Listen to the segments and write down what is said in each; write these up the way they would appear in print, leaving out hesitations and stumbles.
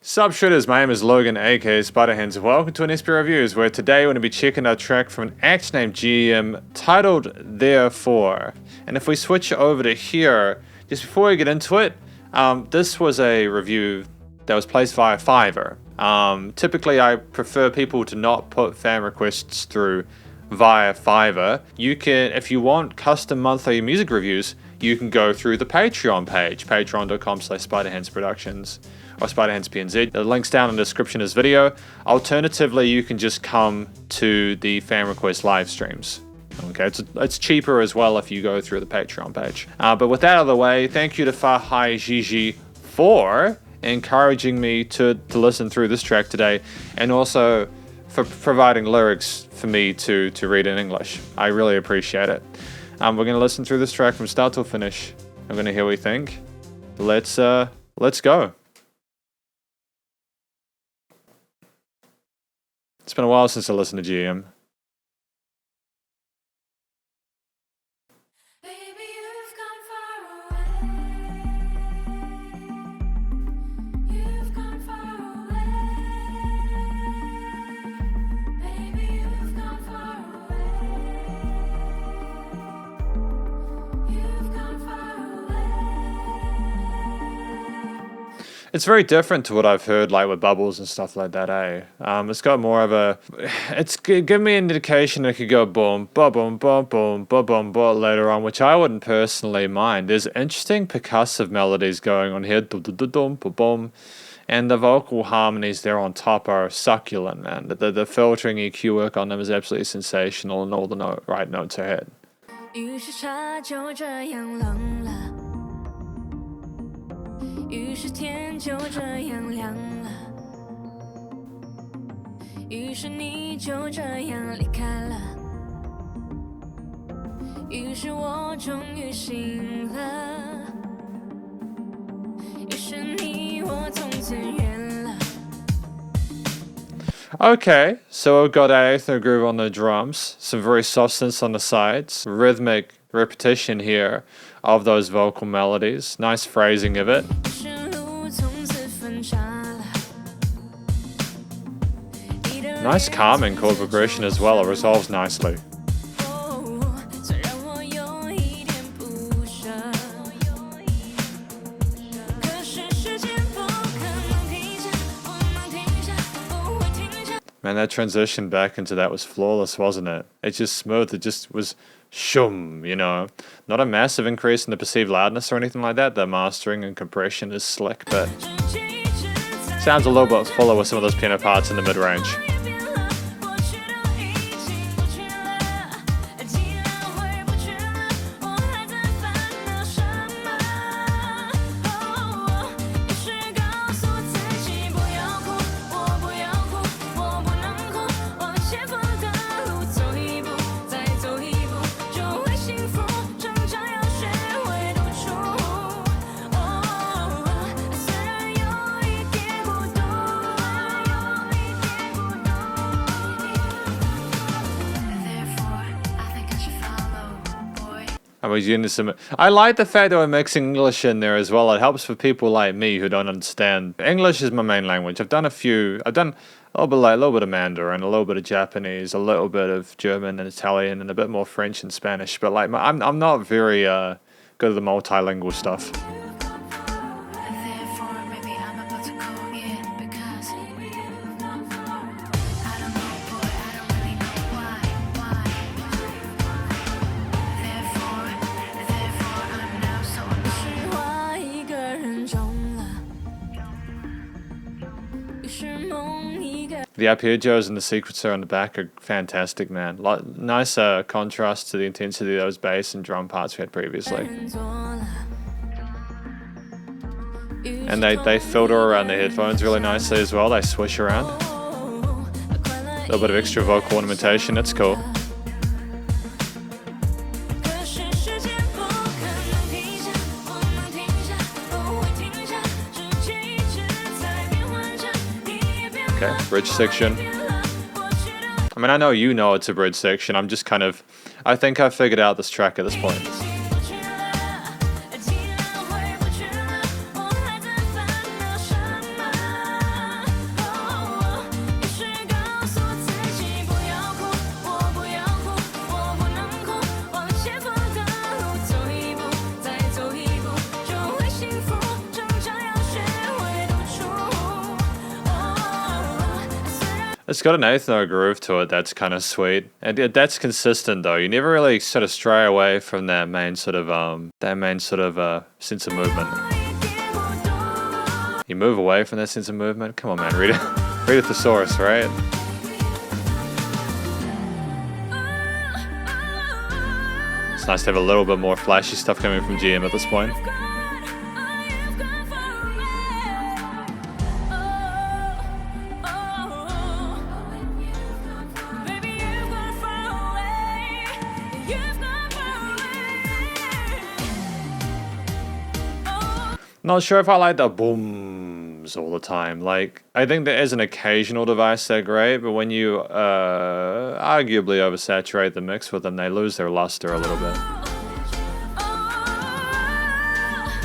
Sup Shredders, my name is Logan aka Spiderhands and welcome to an SP Reviews where today we're going to be checking out a track from an act named G.E.M titled Therefore. And if we switch over to here, just before we get into it, this was a review that was placed via Fiverr. Typically I prefer people to not put fan requests through via Fiverr. You can, if you want custom monthly music reviews, you can go through the Patreon page, patreon.com/SpiderhandsProductions or SpiderhandsPNZ. The link's down in the description of this video. Alternatively, you can just come to the fan request live streams. Okay, it's cheaper as well if you go through the Patreon page. But with that out of the way, thank you to Fahai Gigi for encouraging me to listen through this track today, and also for providing lyrics for me to read in English. I really appreciate it. We're gonna listen through this track from start to finish. I'm gonna hear what we think. Let's go. It's been a while since I listened to G.E.M. It's very different to what I've heard, like with bubbles and stuff like that, eh? It's got more of a... It's given me an indication it could go boom, ba boom, ba boom, ba boom, ba later on, which I wouldn't personally mind. There's interesting percussive melodies going on here, dum, ba boom, and the vocal harmonies there on top are succulent, man. The filtering EQ work on them is absolutely sensational, and all the right notes are hit. 于是天就这样亮了，于是你就这样离开了，于是我终于醒了，于是你我从此远了。 Okay, so we've got an ethno groove on the drums, some very soft synths on the sides, rhythmic repetition here of those vocal melodies, nice phrasing of it. Nice calming chord progression as well, it resolves nicely. Man, that transition back into that was flawless, wasn't it? It's just smooth, it just was shum, you know. Not a massive increase in the perceived loudness or anything like that. The mastering and compression is slick, but sounds a little bit fuller with some of those piano parts in the mid-range. I like the fact that we're mixing English in there as well. It helps for people like me who don't understand. English is my main language. I've done a little bit of Mandarin, a little bit of Japanese, a little bit of German and Italian, and a bit more French and Spanish. But like, I'm not very good at the multilingual stuff. The arpeggios and the sequencer on the back are fantastic, man. Nice contrast to the intensity of those bass and drum parts we had previously. And they filter around the headphones really nicely as well. They swish around. A little bit of extra vocal ornamentation, that's cool. Okay, bridge section. I mean, I know you know it's a bridge section. I'm just kind of... I think I figured out this track at this point. It's got an eighth note groove to it that's kind of sweet, and that's consistent though. You never really sort of stray away from that main sort of sense of movement. You move away from that sense of movement. Come on, man, read it, read a thesaurus, right? It's nice to have a little bit more flashy stuff coming from G.E.M at this point. Not sure if I like the booms all the time. Like, I think that as an occasional device they're great, but when you arguably oversaturate the mix with them, they lose their luster a little bit.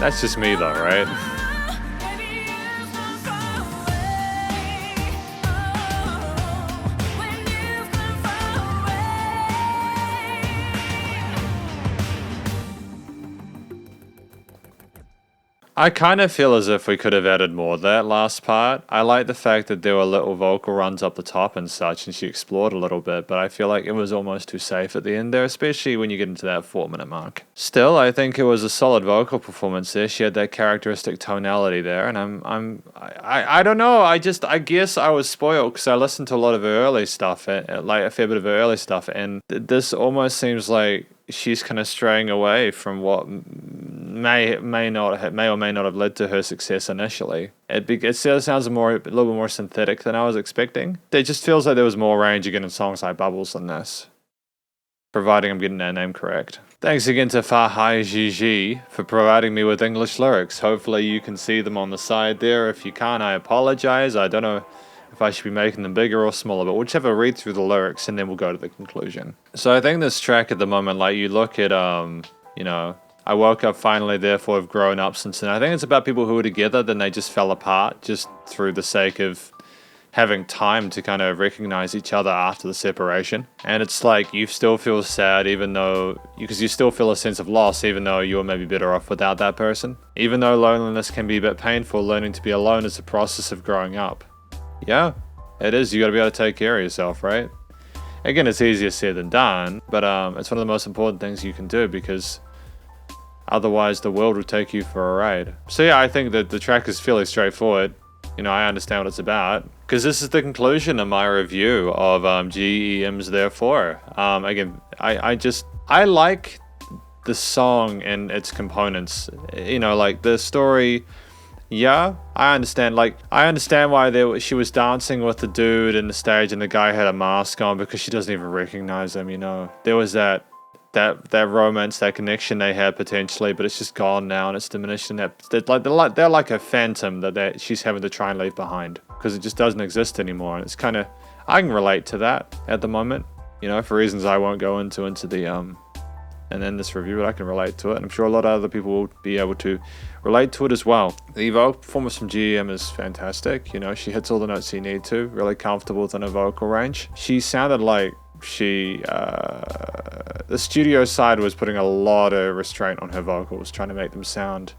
That's just me though, right? I kind of feel as if we could have added more to that last part. I like the fact that there were little vocal runs up the top and such, and she explored a little bit, but I feel like it was almost too safe at the end there, especially when you get into that 4-minute mark. Still, I think it was a solid vocal performance there. She had that characteristic tonality there, and I don't know. I guess I was spoiled because I listened to a lot of her early stuff, like a fair bit of her early stuff, and this almost seems like she's kind of straying away from what may or may not have led to her success initially. It sounds a little bit more synthetic than I was expecting. It just feels like there was more range again in songs like Bubbles than this, providing I'm getting that name correct. Thanks again to Fahai Gigi for providing me with English lyrics. Hopefully you can see them on the side there. If you can't, I apologize. I don't know if I should be making them bigger or smaller, but we'll just have a read through the lyrics and then we'll go to the conclusion. So I think this track at the moment, like you look at, you know, I woke up finally, therefore I've grown up since then. I think it's about people who were together, then they just fell apart just through the sake of having time to kind of recognize each other after the separation. And it's like you still feel sad because you still feel a sense of loss even though you were maybe better off without that person. Even though loneliness can be a bit painful, learning to be alone is a process of growing up. Yeah, it is. You got to be able to take care of yourself, right? Again, it's easier said than done, but it's one of the most important things you can do because otherwise the world will take you for a ride. So yeah, I think that the track is fairly straightforward. You know, I understand what it's about because this is the conclusion of my review of G.E.M's Therefore. Again, I like the song and its components. You know, like the story. Yeah, I understand. Like, I understand why she was dancing with the dude in the stage and the guy had a mask on because she doesn't even recognize him, you know. There was that romance, that connection they had potentially, but it's just gone now and it's diminished. And they're like a phantom that she's having to try and leave behind because it just doesn't exist anymore. And it's kind of, I can relate to that at the moment, you know, for reasons I won't go into the and then this review, but I can relate to it. And I'm sure a lot of other people will be able to relate to it as well. The vocal performance from G.E.M is fantastic. You know, she hits all the notes you need to, really comfortable within her vocal range. She sounded like the studio side was putting a lot of restraint on her vocals, trying to make them sound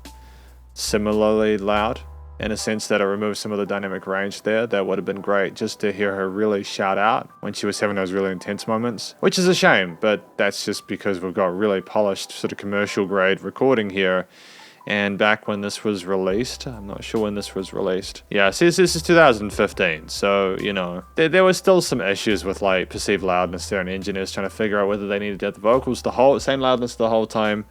similarly loud. In a sense that it removed some of the dynamic range there. That would have been great just to hear her really shout out when she was having those really intense moments, which is a shame, but that's just because we've got really polished sort of commercial grade recording here. And back when this was released, I'm not sure when this was released. Yeah, see, this is 2015, so, you know, there was still some issues with, like, perceived loudness there, and engineers trying to figure out whether they needed to have the vocals same loudness the whole time,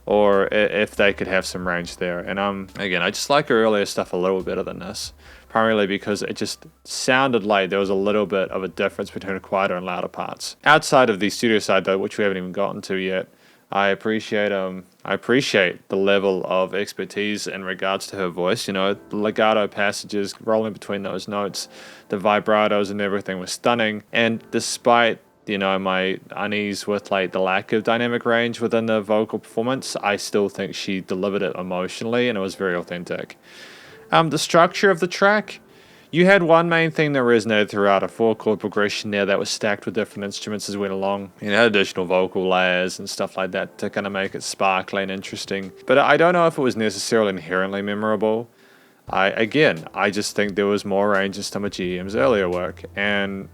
or if they could have some range there. And again, I just like her earlier stuff a little better than this, primarily because it just sounded like there was a little bit of a difference between the quieter and louder parts. Outside of the studio side, though, which we haven't even gotten to yet, I appreciate the level of expertise in regards to her voice. You know, the legato passages rolling between those notes, the vibratos and everything was stunning. And despite, you know, my unease with like the lack of dynamic range within the vocal performance, I still think she delivered it emotionally and it was very authentic. The structure of the track, you had one main thing that resonated throughout, a 4-chord progression there that was stacked with different instruments as it went along. You had additional vocal layers and stuff like that to kind of make it sparkly and interesting. But I don't know if it was necessarily inherently memorable. I just think there was more range in some of G.E.M's earlier work, and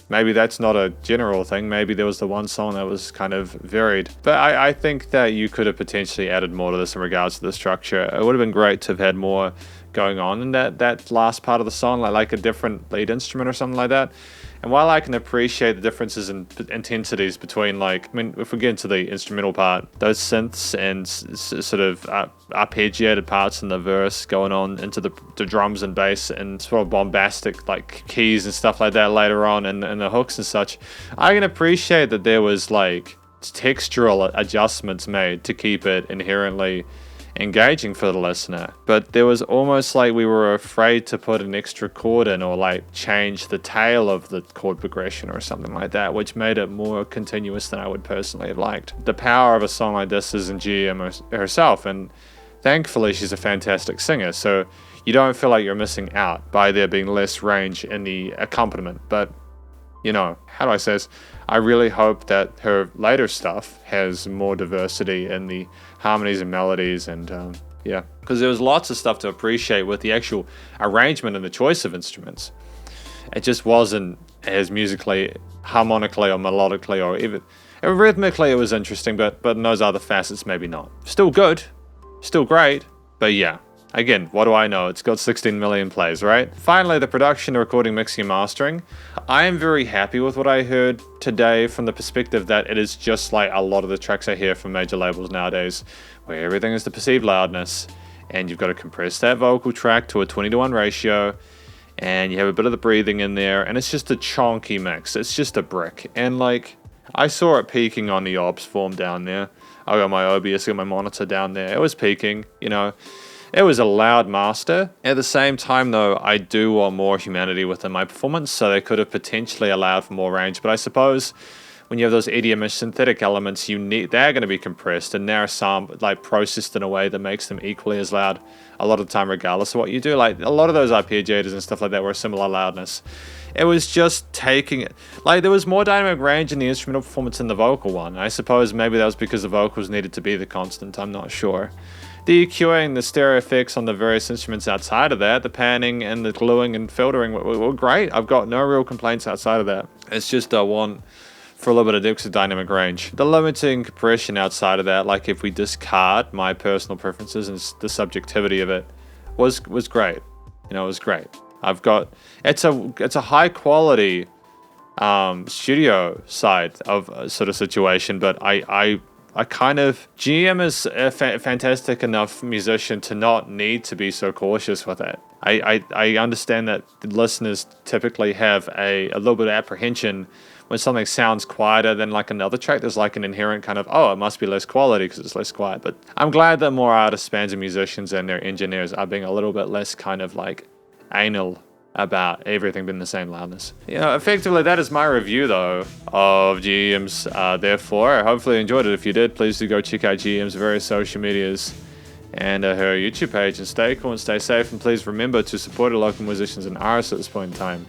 maybe that's not a general thing. Maybe there was the one song that was kind of varied. But I think that you could have potentially added more to this in regards to the structure. It would have been great to have had more going on in that last part of the song, like a different lead instrument or something like that. And while I can appreciate the differences in intensities between, like, I mean, if we get into the instrumental part, those synths and sort of arpeggiated parts in the verse going on into the drums and bass and sort of bombastic, like, keys and stuff like that later on and the hooks and such, I can appreciate that there was, like, textural adjustments made to keep it inherently engaging for the listener, but there was almost like we were afraid to put an extra chord in or like change the tail of the chord progression or something like that, which made it more continuous than I would personally have liked. The power of a song like this is in G.E.M herself, and thankfully she's a fantastic singer, so you don't feel like you're missing out by there being less range in the accompaniment. But you know, how do I say this? I really hope that her later stuff has more diversity in the harmonies and melodies, and yeah, because there was lots of stuff to appreciate with the actual arrangement and the choice of instruments. It just wasn't as musically, harmonically, or melodically, or even rhythmically. It was interesting, but in those other facets, maybe not. Still good, still great, but yeah. Again, what do I know? It's got 16 million plays, right? Finally, the production, recording, mixing, and mastering. I am very happy with what I heard today from the perspective that it is just like a lot of the tracks I hear from major labels nowadays, where everything is the perceived loudness, and you've got to compress that vocal track to a 20:1 ratio, and you have a bit of the breathing in there, and it's just a chonky mix. It's just a brick. And like, I saw it peaking on the ops form down there. I got my OBS, got my monitor down there. It was peaking, you know. It was a loud master. At the same time, though, I do want more humanity within my performance, so they could have potentially allowed for more range. But I suppose when you have those EDM-ish synthetic elements, they're going to be compressed and they're like processed in a way that makes them equally as loud a lot of the time, regardless of what you do. Like a lot of those arpeggiators and stuff like that were a similar loudness. It was just taking it. Like there was more dynamic range in the instrumental performance than the vocal one. I suppose maybe that was because the vocals needed to be the constant. I'm not sure. The EQing, the stereo effects on the various instruments outside of that, the panning and the gluing and filtering were great. I've got no real complaints outside of that. It's just I want for a little bit of extra dynamic range. The limiting compression outside of that, like if we discard my personal preferences and the subjectivity of it, was great. You know, it was great. I've got it's a high quality studio side of a sort of situation, but I kind of... G.E.M is a fantastic enough musician to not need to be so cautious with it. I understand that the listeners typically have a little bit of apprehension when something sounds quieter than like another track. There's like an inherent kind of, oh, it must be less quality because it's less quiet. But I'm glad that more artists, bands, and musicians and their engineers are being a little bit less kind of like anal about everything being the same loudness. You know, effectively that is my review though of G.E.M's Therefore. Hopefully you enjoyed it. If you did, please do go check out G.E.M's various social medias and her YouTube page, and stay cool and stay safe, and please remember to support your local musicians and artists at this point in time,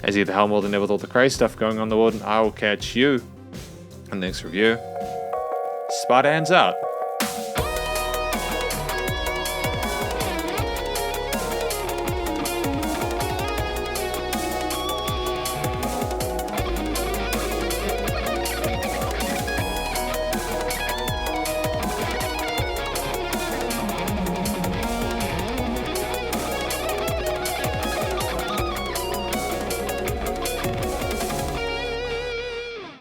as either hell more than ever with all the crazy stuff going on in the world, and I will catch you in the next review. Spiderhands out.